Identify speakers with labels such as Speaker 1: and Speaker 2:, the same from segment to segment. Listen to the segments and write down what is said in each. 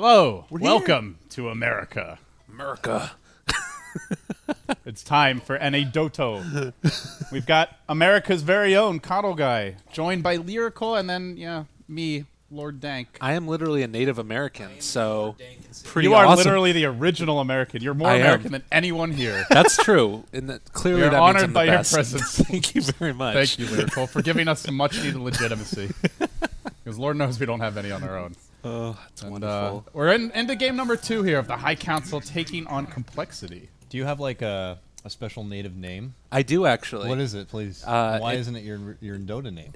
Speaker 1: Hello,
Speaker 2: We're
Speaker 1: welcome to America.
Speaker 2: America.
Speaker 1: It's time for Anecdoto. We've got America's very own KoTL guy, joined by Lyrical, and then, yeah, me, Lord Dank.
Speaker 2: I am literally a Native American, so pretty
Speaker 1: You are
Speaker 2: awesome.
Speaker 1: literally the original American. You're more
Speaker 2: I am.
Speaker 1: American than anyone here.
Speaker 2: That's true. And that, clearly
Speaker 1: You're
Speaker 2: that means
Speaker 1: honored
Speaker 2: I'm the
Speaker 1: by your
Speaker 2: best.
Speaker 1: presence.
Speaker 2: Thank you very much.
Speaker 1: Thank you, Lyrical, for giving us some much-needed legitimacy. Because Lord knows we don't have any on our own.
Speaker 2: Oh, that's
Speaker 1: And,
Speaker 2: wonderful.
Speaker 1: we're into game number 2 here of the High Council taking on Complexity.
Speaker 3: Do you have like a special native name?
Speaker 2: I do actually.
Speaker 3: What is it, please? Why isn't it your Dota name?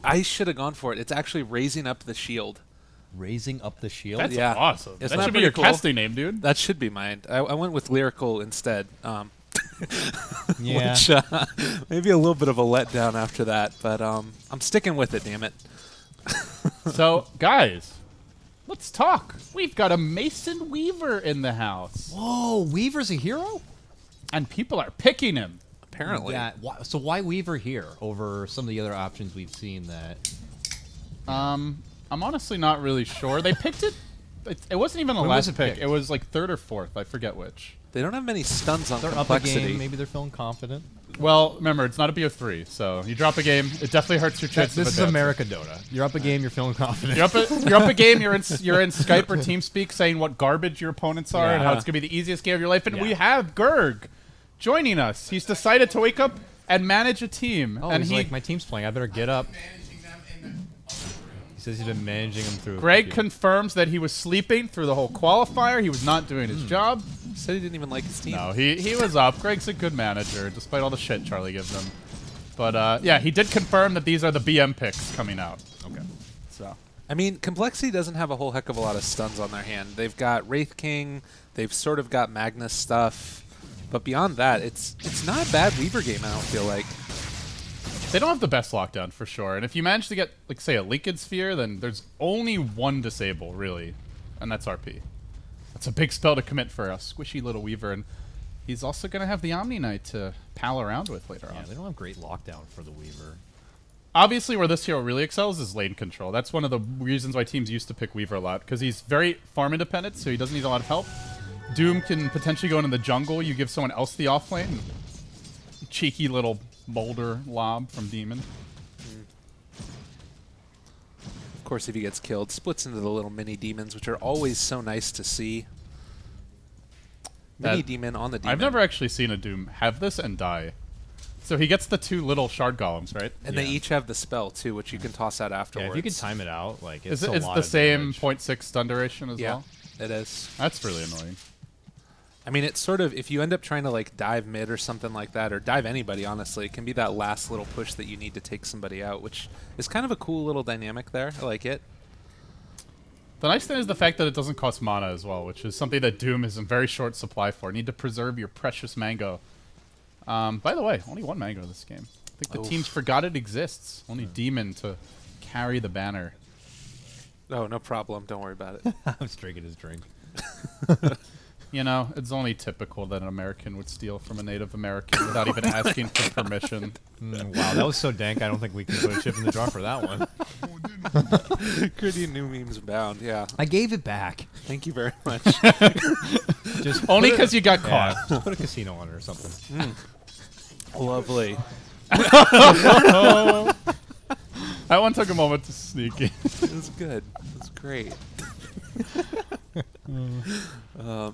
Speaker 2: I should have gone for it. It's actually Raising Up the Shield.
Speaker 3: Raising Up the Shield?
Speaker 1: That's
Speaker 2: Yeah.
Speaker 1: awesome.
Speaker 2: It's
Speaker 1: That
Speaker 2: not
Speaker 1: should be
Speaker 2: pretty
Speaker 1: your
Speaker 2: cool.
Speaker 1: casting name, dude.
Speaker 2: That should be mine. I went with Lyrical instead.
Speaker 3: Yeah.
Speaker 2: Which, maybe a little bit of a letdown after that, but I'm sticking with it, damn it.
Speaker 1: So, guys, let's talk. We've got a Mason Weaver in the house.
Speaker 3: Whoa, Weaver's a hero?
Speaker 1: And people are picking him.
Speaker 2: Apparently.
Speaker 3: Yeah. So why Weaver here over some of the other options we've seen that...
Speaker 1: I'm honestly not really sure. They picked it. It wasn't even the
Speaker 3: When was
Speaker 1: last
Speaker 3: it
Speaker 1: pick.
Speaker 3: picked?
Speaker 1: It was like 3rd or 4th. I forget which.
Speaker 2: They don't have many stuns on
Speaker 3: They're up a
Speaker 2: Complexity.
Speaker 3: game, maybe they're feeling confident.
Speaker 1: Well, remember, it's not a BO3, so you drop a game, it definitely hurts your chances
Speaker 3: This
Speaker 1: of
Speaker 3: is
Speaker 1: advancing.
Speaker 3: America Dota. You're up a game, you're feeling confident.
Speaker 1: You're up a game. You're in Skype or TeamSpeak saying what garbage your opponents are and how
Speaker 3: Yeah.
Speaker 1: it's gonna be the easiest game of your life. And
Speaker 3: Yeah.
Speaker 1: we have Gerg joining us. He's decided to wake up and manage a team.
Speaker 3: Oh,
Speaker 1: and
Speaker 3: he's like, my team's playing, I better get up. He says he's been managing them through...
Speaker 1: Greg confirms that he was sleeping through the whole qualifier. He was not doing his job.
Speaker 2: Said he didn't even like his team.
Speaker 1: No, he was up. Greg's a good manager, despite all the shit Charlie gives him. But yeah, he did confirm that these are the BM picks coming out. Okay. So.
Speaker 2: I mean, Complexity doesn't have a whole heck of a lot of stuns on their hand. They've got Wraith King, they've sort of got Magnus stuff, but beyond that, it's not a bad Weaver game, I don't feel like.
Speaker 1: They don't have the best lockdown, for sure. And if you manage to get, like, say, a Liquid Sphere, then there's only one disable, really. And that's RP. That's a big spell to commit for a squishy little Weaver. And he's also going to have the Omni Knight to pal around with later
Speaker 3: Yeah,
Speaker 1: on.
Speaker 3: they don't have great lockdown for the Weaver.
Speaker 1: Obviously, where this hero really excels is lane control. That's one of the reasons why teams used to pick Weaver a lot, because he's very farm independent, so he doesn't need a lot of help. Doom can potentially go into the jungle. You give someone else the offlane. Cheeky little boulder lob from Demon.
Speaker 2: Of course, if he gets killed, splits into the little mini demons, which are always so nice to see. Mini demon on the demon.
Speaker 1: I've never actually seen a Doom have this and die. So he gets the 2 little shard golems, right?
Speaker 2: And they each have the spell, too, which you can toss out afterwards.
Speaker 3: Yeah, if you can time it out, like, it's
Speaker 1: Is
Speaker 3: a
Speaker 1: it's
Speaker 3: lot
Speaker 1: the
Speaker 3: of
Speaker 1: same
Speaker 3: damage.
Speaker 1: 0.6 stun duration as well?
Speaker 2: It is.
Speaker 1: That's really annoying.
Speaker 2: I mean, it's sort of, if you end up trying to, like, dive mid or something like that, or dive anybody, honestly, it can be that last little push that you need to take somebody out, which is kind of a cool little dynamic there. I like it.
Speaker 1: The nice thing is the fact that it doesn't cost mana as well, which is something that Doom is in very short supply for. You need to preserve your precious mango. By the way, only 1 mango this game. I think the teams forgot it exists. Only Demon to carry the banner.
Speaker 2: Oh, no problem. Don't worry about it.
Speaker 3: I'm just drinking his drink.
Speaker 1: You know, it's only typical that an American would steal from a Native American without even asking for permission.
Speaker 3: Wow, that was so dank, I don't think we can put a chip in the jar for that one.
Speaker 2: Gritty new memes abound, yeah.
Speaker 3: I gave it back.
Speaker 2: Thank you very much.
Speaker 3: Just
Speaker 1: Only
Speaker 3: put it-
Speaker 1: because you got
Speaker 3: yeah,
Speaker 1: caught.
Speaker 3: just put a casino on it or something.
Speaker 2: Lovely.
Speaker 1: That one took a moment to sneak in.
Speaker 2: It was good. It was great.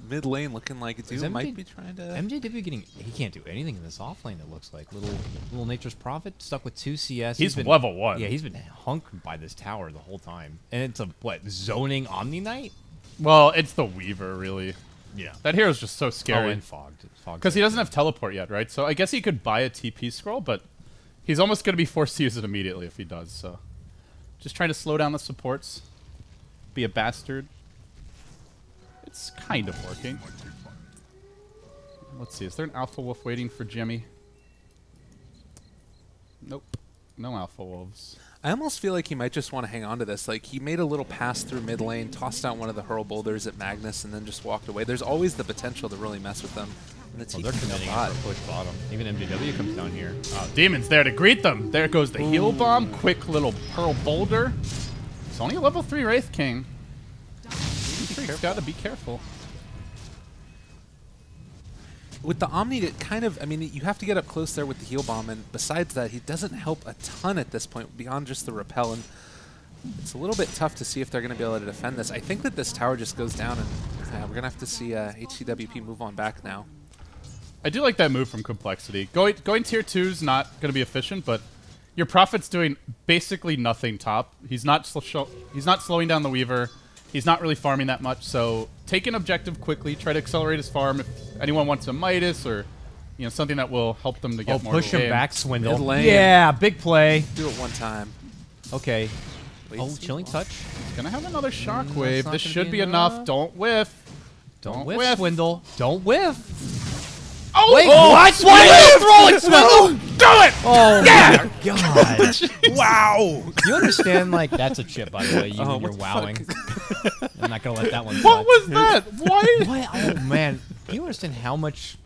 Speaker 2: Mid lane looking like
Speaker 3: Is
Speaker 2: Doom might
Speaker 3: MJ
Speaker 2: be trying to...
Speaker 3: MJW getting... He can't do anything in this offlane, it looks like. Little Nature's Prophet, stuck with 2 CS.
Speaker 1: He's
Speaker 3: been,
Speaker 1: level 1.
Speaker 3: Yeah, he's been hunked by this tower the whole time. And it's a, what, zoning Omni Knight?
Speaker 1: Well, it's the Weaver, really.
Speaker 3: Yeah.
Speaker 1: That hero's just so
Speaker 3: Oh,
Speaker 1: scary.
Speaker 3: and Fogged.
Speaker 1: Because he doesn't have teleport yet, right? So I guess he could buy a TP scroll, but he's almost going to be forced to use it immediately if he does, so... Just trying to slow down the supports. Be a bastard. It's kind of working. Let's see, is there an Alpha Wolf waiting for Jimmy? Nope. No Alpha Wolves.
Speaker 2: I almost feel like he might just want to hang on to this. Like, he made a little pass through mid lane, tossed out one of the hurl boulders at Magnus, and then just walked away. There's always the potential to really mess with them. And it's
Speaker 3: Well, they're committing it for push bottom. Even MJW comes down here.
Speaker 1: Demon's there to greet them. There goes the heal bomb. Quick little Pearl Boulder. It's only a level 3 Wraith King. Freak's got to be careful.
Speaker 2: With the Omni, it kind of, I mean, you have to get up close there with the heal bomb, and besides that, he doesn't help a ton at this point beyond just the repel, and it's a little bit tough to see if they're going to be able to defend this. I think that this tower just goes down, and we're going to have to see HCWP move on back now.
Speaker 1: I do like that move from Complexity. Going tier 2 is not going to be efficient, but your Prophet's doing basically nothing top. He's not slowing down the Weaver. He's not really farming that much, so take an objective quickly. Try to accelerate his farm. If anyone wants a Midas or something that will help them to get more.
Speaker 3: Push him back, Swindle.
Speaker 2: Mid lane.
Speaker 3: Yeah, big play.
Speaker 2: Do it one time.
Speaker 3: Okay.
Speaker 2: Wait,
Speaker 3: Oh, chilling touch.
Speaker 1: He's gonna have another shockwave.
Speaker 3: not
Speaker 1: This
Speaker 3: gonna
Speaker 1: should
Speaker 3: be
Speaker 1: be enough.
Speaker 3: enough.
Speaker 1: Don't whiff.
Speaker 3: Don't whiff, Swindle. Don't whiff.
Speaker 1: Oh,
Speaker 3: Wait,
Speaker 1: oh,
Speaker 3: what?
Speaker 1: Swindle!
Speaker 3: Rolling Swindle!
Speaker 1: Do it!
Speaker 3: Oh, yeah. my God.
Speaker 1: Wow!
Speaker 3: You understand, like, that's a chip, by the way,
Speaker 2: Oh,
Speaker 3: when you're
Speaker 2: what the
Speaker 3: wowing. I'm not going to let that one
Speaker 1: What
Speaker 3: slide.
Speaker 1: was that? Why?
Speaker 3: What? Oh, man. Do you understand how much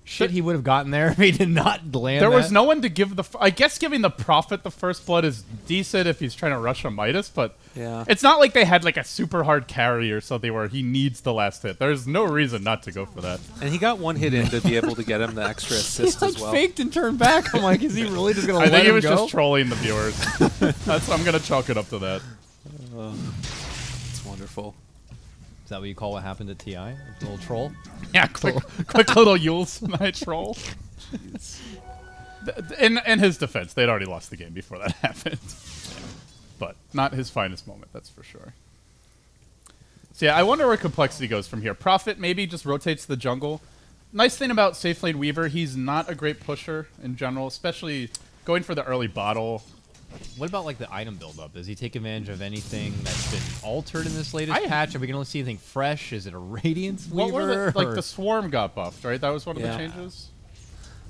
Speaker 3: shit he would have gotten there if he did not land
Speaker 1: There
Speaker 3: that?
Speaker 1: was no one to give the... I guess giving the Prophet the first blood is decent if he's trying to rush a Midas, but
Speaker 2: Yeah.
Speaker 1: it's not like they had like a super hard carry or something where he needs the last hit. There's no reason not to go for that.
Speaker 2: And he got one hit in to be able to get him the extra assist
Speaker 3: He,
Speaker 2: as well.
Speaker 3: faked and turned back. I'm like, is he really just going
Speaker 1: I
Speaker 3: to let
Speaker 1: think he
Speaker 3: him
Speaker 1: was
Speaker 3: go?
Speaker 1: just trolling the viewers. I'm going to chalk it up to that.
Speaker 2: It's wonderful.
Speaker 3: Is that what you call what happened to TI? A little troll?
Speaker 1: Yeah, quick little Yule's night troll. In his defense, they'd already lost the game before that happened. But not his finest moment, that's for sure. So yeah, I wonder where Complexity goes from here. Prophet maybe just rotates the jungle. Nice thing about Safe Lane Weaver, he's not a great pusher in general, especially going for the early bottle.
Speaker 3: What about like the item buildup? Does he take advantage of anything that's been altered in this latest patch? Are we gonna see anything fresh? Is it a Radiance
Speaker 1: What
Speaker 3: Weaver?
Speaker 1: were the, like
Speaker 3: or-
Speaker 1: the Swarm got buffed, right? That was one of the
Speaker 2: Yeah.
Speaker 1: changes?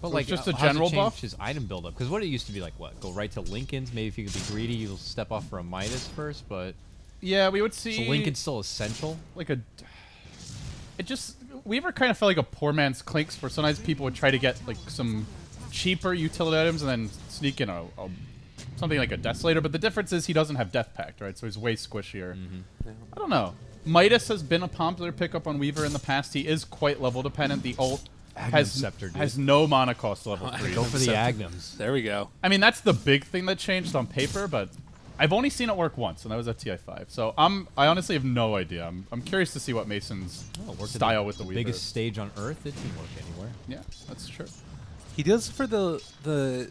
Speaker 3: But
Speaker 1: was
Speaker 3: like
Speaker 1: just a
Speaker 3: how's it
Speaker 1: general
Speaker 3: changed
Speaker 1: buff?
Speaker 3: his item buildup? Because what it used to be like, what? Go right to Lincoln's. Maybe if you could be greedy, you'll step off for a Midas first. But
Speaker 1: Yeah, we would see...
Speaker 3: so Lincoln's still essential.
Speaker 1: like a... It just... Weaver kind of felt like a poor man's Clinks, where sometimes people would try to get like some cheaper utility items and then sneak in something like a Desolator, but the difference is he doesn't have Death Pact, right? So he's way squishier.
Speaker 2: Yeah.
Speaker 1: I don't know. Midas has been a popular pickup on Weaver in the past. He is quite level dependent. The ult
Speaker 3: Scepter, dude.
Speaker 1: has no mana cost level 3.
Speaker 3: Go for the
Speaker 2: Scepter.
Speaker 3: Agnums.
Speaker 2: There we go.
Speaker 1: I mean, that's the big thing that changed on paper, but I've only seen it work once, and that was at TI5. So I honestly have no idea. I'm curious to see what Mason's
Speaker 3: Oh, it worked at
Speaker 1: style with the Weaver.
Speaker 3: biggest stage on Earth. It didn't work anywhere.
Speaker 1: Yeah, that's true.
Speaker 2: He does for the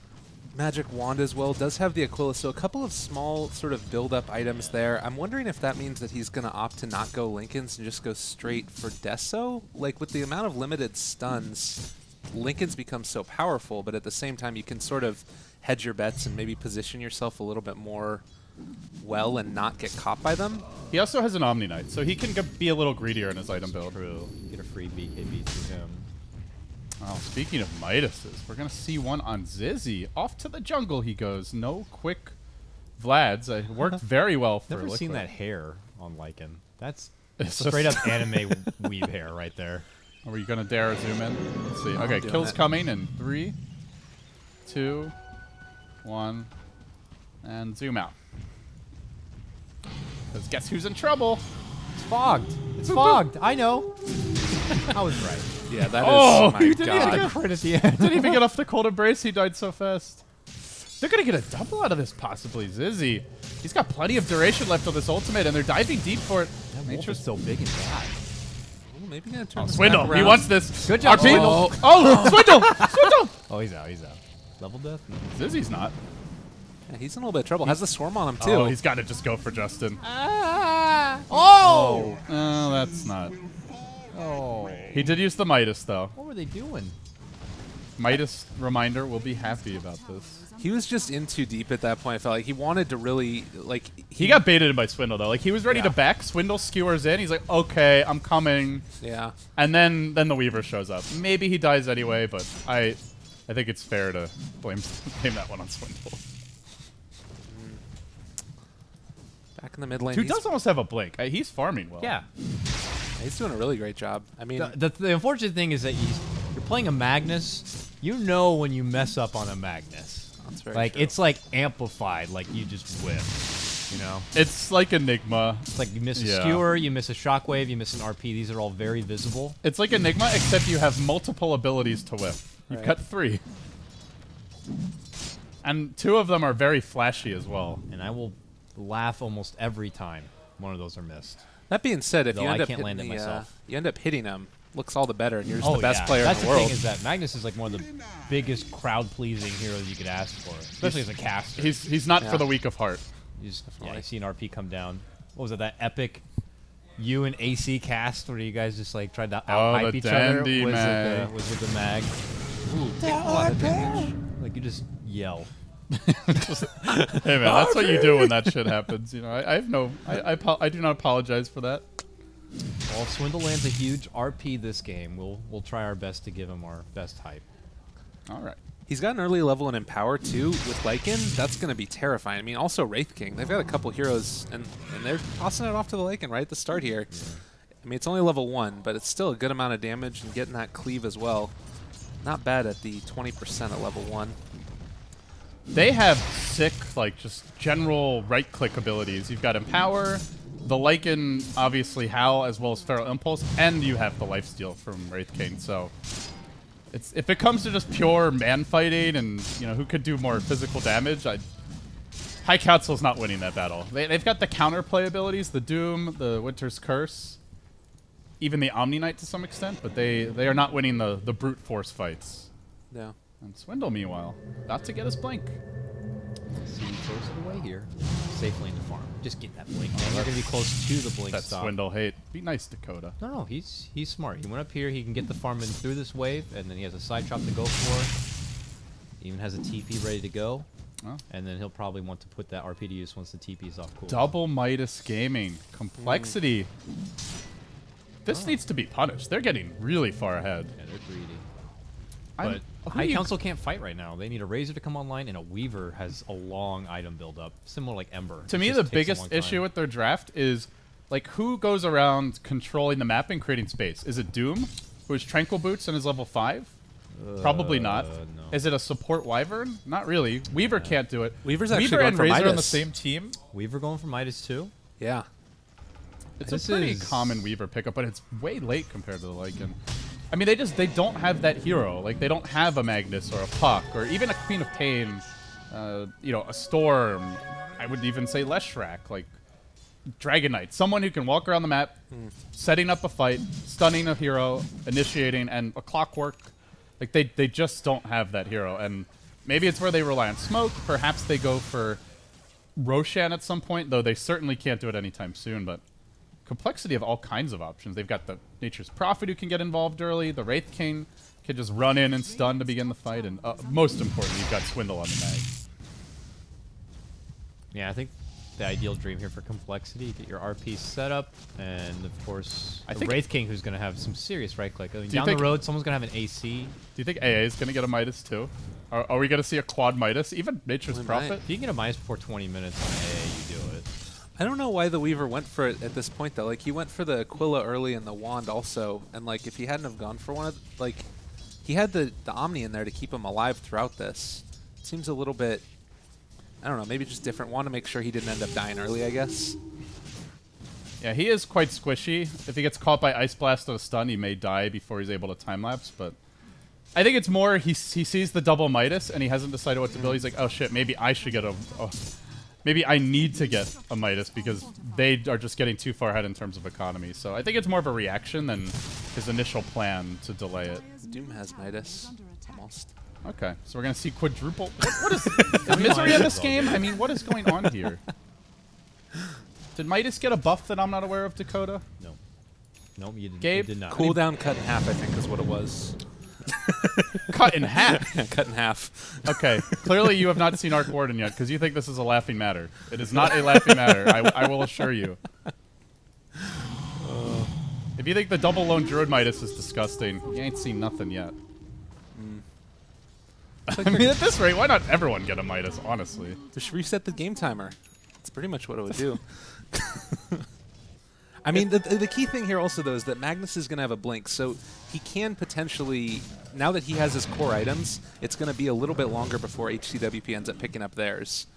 Speaker 2: Magic Wand as well, does have the Aquila, so a couple of small sort of build-up items there. I'm wondering if that means that he's going to opt to not go Lincoln's and just go straight for Deso? Like, with the amount of limited stuns, Lincoln's becomes so powerful, but at the same time you can sort of hedge your bets and maybe position yourself a little bit more well and not get caught by them.
Speaker 1: He also has an Omni Knight, so he can be a little greedier in his item build.
Speaker 3: True. Get a free BKB to him.
Speaker 1: Oh, speaking of Midases, we're going to see one on Zizzy. Off to the jungle he goes. No quick Vlads. It worked very well for
Speaker 3: Never seen
Speaker 1: Liquid.
Speaker 3: that hair on Lycan. That's
Speaker 1: It's
Speaker 3: straight up anime weave hair right there.
Speaker 1: Are you going to dare zoom in? Let's see.
Speaker 2: I'm
Speaker 1: Okay,
Speaker 2: doing
Speaker 1: kill's
Speaker 2: it.
Speaker 1: coming in 3, 2, 1, and zoom out. Because guess who's in trouble?
Speaker 3: It's fogged. It's fogged. I know. I was right.
Speaker 2: Yeah, that is.
Speaker 1: Oh,
Speaker 2: Oh my
Speaker 1: you didn't
Speaker 2: god.
Speaker 1: even
Speaker 3: Crit at the end.
Speaker 1: Didn't even get off the cold embrace. He died so fast. They're going to get a double out of this, possibly. Zizzy. He's got plenty of duration left on this ultimate, and they're diving deep for it.
Speaker 3: That wolf
Speaker 1: Nature's
Speaker 3: is so big and bad.
Speaker 2: Ooh, maybe gonna turn
Speaker 1: Oh,
Speaker 2: this
Speaker 1: Swindle.
Speaker 2: back
Speaker 1: He
Speaker 2: around.
Speaker 1: wants this.
Speaker 3: Good job,
Speaker 1: RP.
Speaker 3: Swindle.
Speaker 1: Oh, Swindle. Swindle.
Speaker 3: Oh, he's out. He's out. Level death? No.
Speaker 1: Zizzy's not.
Speaker 2: Yeah, he's in a little bit of trouble. Has the swarm on him too.
Speaker 1: Oh, he's got to just go for Justin.
Speaker 3: Oh!
Speaker 1: Oh, that's not.
Speaker 3: Oh.
Speaker 1: He did use the Midas, though.
Speaker 3: What were they doing?
Speaker 1: Midas reminder will be happy about this.
Speaker 2: He was just in too deep at that point. I felt like he wanted to really like.
Speaker 1: He got baited by Swindle, though. Like, he was ready
Speaker 2: Yeah.
Speaker 1: to back. Swindle skewers in. He's like, okay, I'm coming.
Speaker 2: Yeah.
Speaker 1: And then the Weaver shows up. Maybe he dies anyway, but I think it's fair to blame that one on Swindle.
Speaker 2: Back in the mid lane.
Speaker 1: Who
Speaker 2: he's,
Speaker 1: does almost have a blink. He's farming well.
Speaker 3: Yeah.
Speaker 2: he's doing a really great job. I mean,
Speaker 3: The unfortunate thing is that you're playing a Magnus. You know when you mess up on a Magnus.
Speaker 2: that's very
Speaker 3: Like,
Speaker 2: true.
Speaker 3: it's like amplified. Like, you just whiff. You know?
Speaker 1: It's like Enigma.
Speaker 3: It's like you miss a skewer, you miss a shockwave, you miss an RP. These are all very visible.
Speaker 1: It's like Enigma, except you have multiple abilities to whiff. You've got 3. And 2 of them are very flashy as well.
Speaker 3: And I will laugh almost every time one of those are missed.
Speaker 2: That being said, if
Speaker 3: Though
Speaker 2: you end
Speaker 3: I
Speaker 2: up
Speaker 3: can't
Speaker 2: hitting
Speaker 3: land it myself.
Speaker 2: you end up hitting him, looks all the better, and you're just the best player
Speaker 3: That's
Speaker 2: in the world.
Speaker 3: Thing is that Magnus is like one of the biggest crowd-pleasing heroes you could ask for, especially as a caster.
Speaker 1: He's not for the weak of heart.
Speaker 3: You see an RP come down. What was it, that epic you and AC cast where you guys just like tried to out-hype each other? Was it the mag? Ooh, take a lot of damage. Like you just yell.
Speaker 1: Hey man, that's what you do when that shit happens. You know, I do not apologize for that.
Speaker 3: Well, if Swindle lands a huge RP this game, we'll try our best to give him our best hype.
Speaker 1: All right.
Speaker 2: He's got an early level in Empower, too, with Lycan. That's going to be terrifying. I mean, also Wraith King. They've got a couple heroes, and they're tossing it off to the Lycan right at the start here. Yeah. I mean, it's only level 1, but it's still a good amount of damage, and getting that cleave as well. Not bad at the 20% at level 1.
Speaker 1: They have sick, like, just general right-click abilities. You've got Empower, the Lycan, obviously Howl, as well as Feral Impulse, and you have the Lifesteal from Wraith King, so... if it comes to just pure man fighting and, you know, who could do more physical damage, High Council's not winning that battle. They've got the counterplay abilities, the Doom, the Winter's Curse, even the Omni Knight to some extent, but they are not winning the brute force fights.
Speaker 2: Yeah.
Speaker 1: And Swindle, meanwhile, about to get his blink.
Speaker 3: See close to the way here. Safely in the farm. Just get that blink. We're going to be close to the blink
Speaker 1: That's
Speaker 3: stop.
Speaker 1: Swindle hate. Be nice, Dakota.
Speaker 3: No, he's smart. He went up here. He can get the farm in through this wave, and then he has a side chop to go for. He even has a TP ready to go. Oh. And then he'll probably want to put that RP to use once the TP is off cooldown.
Speaker 1: Double Midas Gaming. Complexity. This needs to be punished. They're getting really far ahead.
Speaker 3: Yeah, they're greedy. But High Council can't fight right now. They need a Razor to come online, and a Weaver has a long item build-up, similar like Ember.
Speaker 1: To me, the biggest issue with their draft is, like, who goes around controlling the map and creating space? Is it Doom, who has Tranquil Boots and is level 5? Probably not. No. Is it a support Wyvern? Not really. Weaver can't do it.
Speaker 2: Weaver's actually going for Midas.
Speaker 1: Razor on the same team.
Speaker 3: Weaver going for Midas too?
Speaker 2: Yeah.
Speaker 1: It's a pretty common Weaver pickup, but it's way late compared to the Lycan. I mean, they don't have that hero. Like, they don't have a Magnus or a Puck or even a Queen of Pain, you know, a Storm. I would even say Leshrac, like Dragon Knight. Someone who can walk around the map, setting up a fight, stunning a hero, initiating, and a Clockwork. Like, they just don't have that hero. And maybe it's where they rely on smoke. Perhaps they go for Roshan at some point, though they certainly can't do it anytime soon, but... Complexity of all kinds of options. They've got the Nature's Prophet who can get involved early. The Wraith King can just run in and stun to begin the fight. And most importantly, you've got Swindle on the mag.
Speaker 3: Yeah, I think the ideal dream here for Complexity, get your RP set up, and of course, the Wraith King who's going to have some serious right-click. I mean, down the road, someone's going to have an AC.
Speaker 1: Do you think AA is going to get a Midas too? Are we going to see a quad Midas? Even Nature's Prophet?
Speaker 3: If you can get a Midas before 20 minutes on AA, you do it.
Speaker 2: I don't know why the Weaver went for it at this point, though. Like, he went for the Aquila early and the Wand also. And, like, if he hadn't have gone for one of... Like, he had the Omni in there to keep him alive throughout this. It seems a little bit... I don't know, maybe just different. Want to make sure he didn't end up dying early, I guess.
Speaker 1: Yeah, he is quite squishy. If he gets caught by Ice Blast or a stun, he may die before he's able to time-lapse. But I think it's more he sees the double Midas, and he hasn't decided what to build. He's like, oh, shit, maybe I should get maybe I need to get a Midas because they are just getting too far ahead in terms of economy. So I think it's more of a reaction than his initial plan to delay it.
Speaker 2: Doom has Midas, almost.
Speaker 1: Okay, so we're going to see quadruple. What is misery in this game? I mean, what is going on here? Did Midas get a buff that I'm not aware of, Dakota?
Speaker 3: No. Nope, you didn't.
Speaker 1: Gabe?
Speaker 3: You did not.
Speaker 2: Cooldown cut in half, I think, is what it was.
Speaker 1: Cut in half?
Speaker 2: Cut in half.
Speaker 1: Okay, clearly you have not seen Arc Warden yet, because you think this is a laughing matter. It is not a laughing matter, I will assure you. If you think the double lone Druid Midas is disgusting, you ain't seen nothing yet. I mean, at this rate, why not everyone get a Midas, honestly?
Speaker 2: Just reset the game timer. That's pretty much what it would do. I mean, the key thing here also, though, is that Magnus is going to have a blink, so he can potentially, now that he has his core items, it's going to be a little bit longer before HCWP ends up picking up theirs.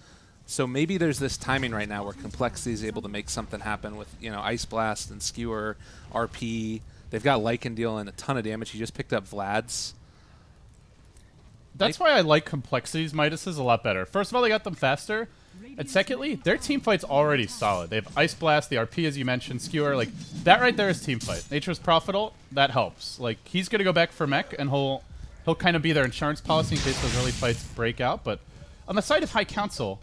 Speaker 2: So maybe there's this timing right now where Complexity is able to make something happen with, you know, Ice Blast and Skewer, RP. They've got Lycan dealing a ton of damage. He just picked up Vlad's.
Speaker 1: That's why I like Complexity's Midases a lot better. First of all, they got them faster. And secondly, their team fight's already solid. They have Ice Blast, the RP, as you mentioned, Skewer. Like, that right there is team fight. Nature's Prophet, that helps. Like, he's going to go back for mech, and he'll kind of be their insurance policy in case those early fights break out. But on the side of High Council,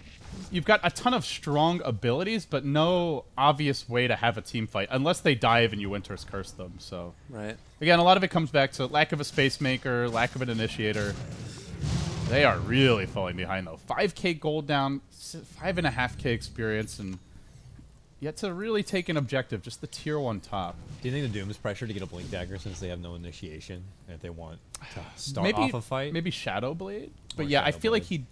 Speaker 1: you've got a ton of strong abilities, but no obvious way to have a team fight, unless they dive and you Winter's Curse them. So,
Speaker 2: right.
Speaker 1: Again, a lot of it comes back to lack of a Space Maker, lack of an Initiator. They are really falling behind, though. 5K gold down, 5.5K experience, and yet to really take an objective, just the tier 1 top.
Speaker 3: Do you think the Doom is pressure to get a Blink Dagger since they have no initiation, and if they want to start off a fight?
Speaker 1: Maybe Shadow Blade? But yeah, I feel like he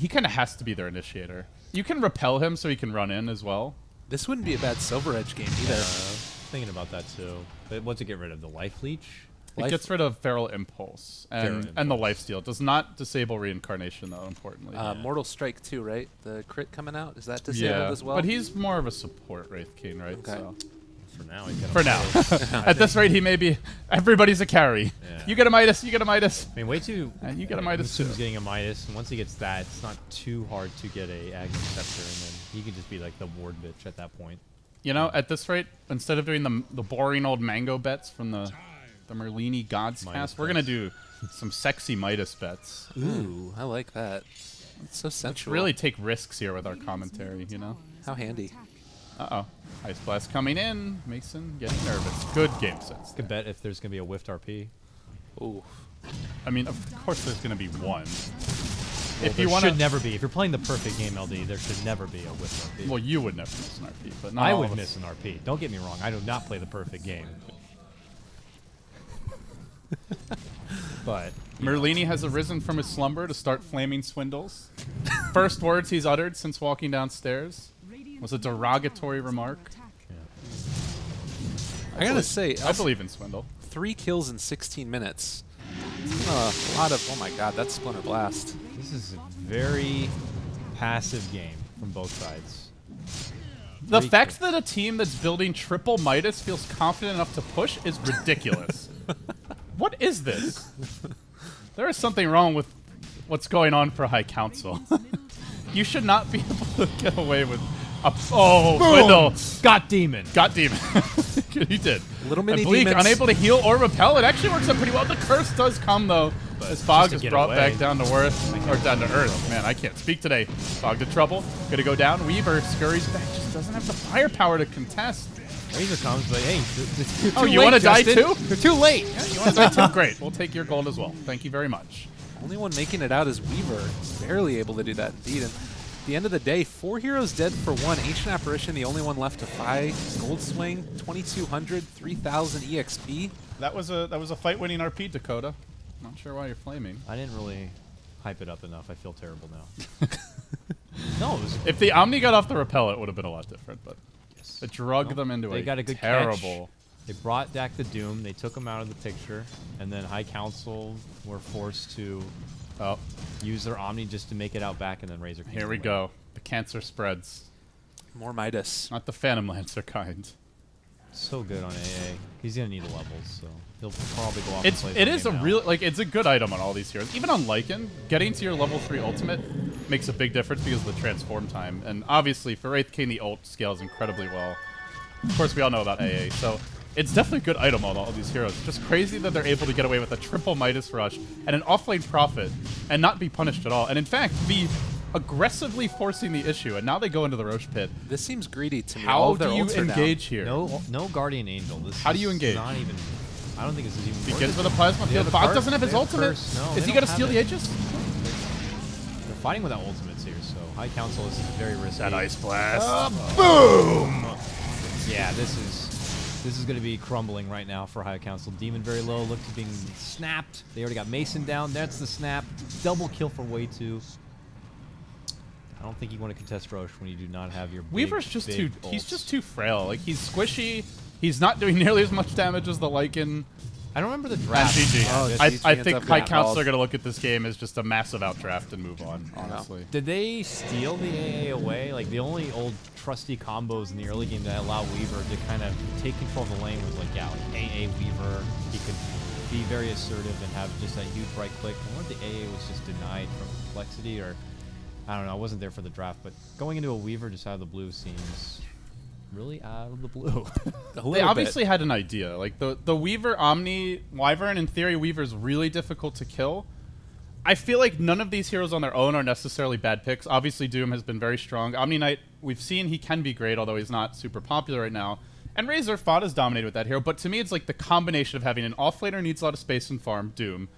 Speaker 1: kind of has to be their initiator. You can repel him so he can run in as well.
Speaker 2: This wouldn't be a bad Silver Edge game either.
Speaker 3: Thinking about that too. But what's it get rid of? The Life Leech?
Speaker 1: It gets rid of Feral Impulse and the Lifesteal. Does not disable Reincarnation, though, importantly.
Speaker 2: Mortal Strike too, right? The crit coming out, is that disabled as well?
Speaker 1: But he's more of a support Wraith King, right?
Speaker 2: Okay.
Speaker 1: So.
Speaker 3: For now, he's got
Speaker 1: At this rate, he may be. Everybody's a carry.
Speaker 3: Yeah.
Speaker 1: You get a Midas. You get a Midas.
Speaker 3: I mean, way too.
Speaker 1: And you get a Midas.
Speaker 3: He's getting a Midas, and once he gets that, it's not too hard to get a Agni Scepter, and then he can just be like the ward bitch at that point.
Speaker 1: You know, at this rate, instead of doing the boring old mango bets from the Merlini Gods cast, we're gonna do some sexy Midas bets.
Speaker 2: Ooh, I like that. It's so sensual.
Speaker 1: Let's really take risks here with our commentary, you know?
Speaker 2: How handy.
Speaker 1: Uh-oh. Ice Blast coming in. Mason getting nervous. Good game sense.
Speaker 3: Could bet if there's going to be a whiffed RP.
Speaker 2: Ooh.
Speaker 1: I mean, of course there's going to be one.
Speaker 3: Well,
Speaker 1: if you want
Speaker 3: should never be. If you're playing the perfect game, LD, there should never be a whiffed RP.
Speaker 1: Well, you would never miss an RP, but not
Speaker 3: I
Speaker 1: all
Speaker 3: would
Speaker 1: of
Speaker 3: miss an RP. Don't get me wrong. I do not play the perfect game. But
Speaker 1: Merlini has arisen from his slumber to start flaming swindles. First words he's uttered since walking downstairs was a derogatory remark.
Speaker 2: I gotta say,
Speaker 1: I believe in Swindle.
Speaker 2: 3 kills in 16 minutes. A lot of, oh my god, that's Splinter Blast.
Speaker 3: This is a very passive game from both sides.
Speaker 1: The fact that a team that's building triple Midas feels confident enough to push is ridiculous. What is this? There is something wrong with what's going on for High Council. You should not be able to get away with a Swindle.
Speaker 3: Got Demon.
Speaker 1: Got Demon. He did.
Speaker 2: Little mini
Speaker 1: and Bleak,
Speaker 2: demons.
Speaker 1: unable to heal or repel. It actually works out pretty well. The curse does come, though, as Fog is brought back down to Earth. Or down to Earth. Man, I can't speak today. Fog to trouble. Gonna go down. Weaver scurries back. Just doesn't have the firepower to contest.
Speaker 3: Razor comes, but hey, you're too
Speaker 1: oh, you
Speaker 3: late,
Speaker 1: want to die
Speaker 3: Justin.
Speaker 1: too?
Speaker 3: You're too late.
Speaker 1: Yeah, you want to die too? Great. We'll take your gold as well. Thank you very much.
Speaker 2: Only one making it out is Weaver. Barely able to do that indeed. And at the end of the day, 4 heroes dead for 1. Ancient Apparition, the only one left to fight. Gold Swing, 2,200, 3,000 EXP.
Speaker 1: That was a fight-winning RP, Dakota. Not sure why you're flaming.
Speaker 3: I didn't really hype it up enough. I feel terrible now. No, it was
Speaker 1: if the Omni got off the repel, it would have been a lot different, but it drug them into
Speaker 3: they got a good
Speaker 1: terrible.
Speaker 3: Catch. They brought Dak the Doom. They took him out of the picture, and then High Council were forced to use their Omni just to make it out back, and then Razor.
Speaker 1: Here we go. The cancer spreads.
Speaker 2: More Midas.
Speaker 1: Not the Phantom Lancer kind.
Speaker 3: So good on AA. He's gonna need the levels, so he'll probably go off.
Speaker 1: It is a real it's a good item on all these heroes. Even on Lycan, getting to your level 3 ultimate makes a big difference because of the transform time. And obviously for Wraith King, the ult scales incredibly well. Of course, we all know about AA, so it's definitely a good item on all these heroes. Just crazy that they're able to get away with a triple Midas rush and an offlane Prophet and not be punished at all. And in fact, be aggressively forcing the issue. And now they go into the Roche Pit.
Speaker 2: This seems greedy to me.
Speaker 1: How do you engage here?
Speaker 3: No Guardian Angel.
Speaker 1: How do you engage?
Speaker 3: Not even. I don't think this is even.
Speaker 1: Begins with a Plasma Field. Fog doesn't have his ultimate. Is he going to steal the Aegis?
Speaker 3: They're fighting without ultimates here, so High Council is very risky.
Speaker 1: That Ice Blast. Boom!
Speaker 3: Yeah, this is going to be crumbling right now for High Council. Demon very low, looked to being snapped. They already got Mason down. That's the snap. Double kill for Way 2. I don't think you want to contest Roche when you do not have your
Speaker 1: Weaver's just too he's just too frail. Like, he's squishy. He's not doing nearly as much damage as the Lycan.
Speaker 3: I don't remember the
Speaker 1: And
Speaker 3: draft.
Speaker 1: GG.
Speaker 2: Oh,
Speaker 1: I
Speaker 2: GG
Speaker 1: think
Speaker 2: ends up
Speaker 1: High
Speaker 2: getting
Speaker 1: Council
Speaker 2: called.
Speaker 1: are going to look at this game as just a massive outdraft and move on, honestly.
Speaker 3: Did they steal the AA away? Like, the only old trusty combos in the early game that allow Weaver to kind of take control of the lane was like, yeah, like AA Weaver. He could be very assertive and have just that huge right click. I wonder if the AA was just denied from complexity, or I don't know. I wasn't there for the draft, but going into a Weaver just out of the blue seems really out of the blue.
Speaker 1: They obviously had an idea. Like the Weaver Omni Wyvern, in theory, Weaver's really difficult to kill. I feel like none of these heroes on their own are necessarily bad picks. Obviously, Doom has been very strong. Omni Knight, we've seen he can be great, although he's not super popular right now. And Razor fought is dominated with that hero, but to me, it's like the combination of having an offlaner who needs a lot of space and farm, Doom,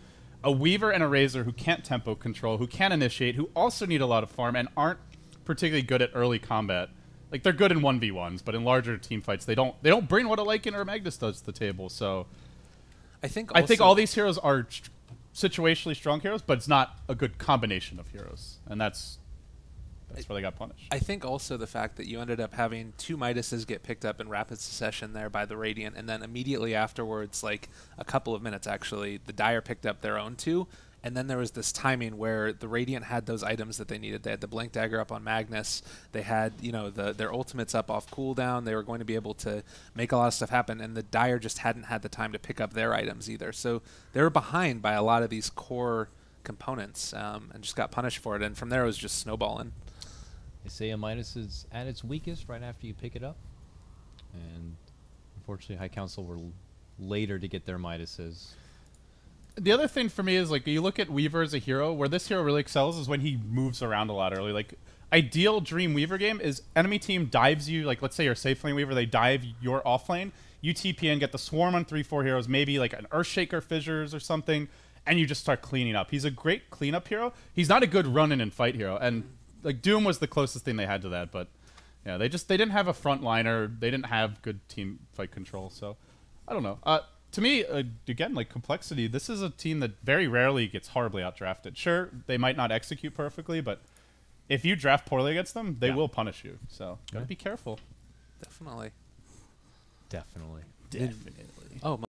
Speaker 1: a Weaver and a Razor who can't tempo control, who can't initiate, who also need a lot of farm and aren't particularly good at early combat. Like, they're good in 1v1s, but in larger team fights, they don't bring what a Lycan or a Magnus does to the table. So
Speaker 2: I think
Speaker 1: all these heroes are situationally strong heroes, but it's not a good combination of heroes, and that's where they got punished.
Speaker 2: I think also the fact that you ended up having 2 Midases get picked up in rapid succession there by the Radiant, and then immediately afterwards, like a couple of minutes actually, the Dire picked up their own 2, and then there was this timing where the Radiant had those items that they needed. They had the Blink Dagger up on Magnus. They had, you know, their ultimates up off cooldown. They were going to be able to make a lot of stuff happen, and the Dire just hadn't had the time to pick up their items either. So they were behind by a lot of these core components and just got punished for it. And from there, it was just snowballing.
Speaker 3: They say a Midas is at its weakest right after you pick it up. And unfortunately, High Council were later to get their Midases.
Speaker 1: The other thing for me is, like, you look at Weaver as a hero, where this hero really excels is when he moves around a lot early. Like, ideal dream Weaver game is enemy team dives you, like, let's say you're a safe lane Weaver, they dive your off lane, you TP in, get the swarm on 3-4 heroes, maybe like an Earthshaker Fissures or something, and you just start cleaning up. He's a great cleanup hero. He's not a good run-in and fight hero, and like Doom was the closest thing they had to that, but yeah, they didn't have a frontliner, they didn't have good team fight control, so I don't know. To me, again, like complexity, this is a team that very rarely gets horribly outdrafted. Sure, they might not execute perfectly, but if you draft poorly against them, they will punish you. So gotta be careful.
Speaker 2: Definitely.
Speaker 3: Definitely.
Speaker 2: Oh,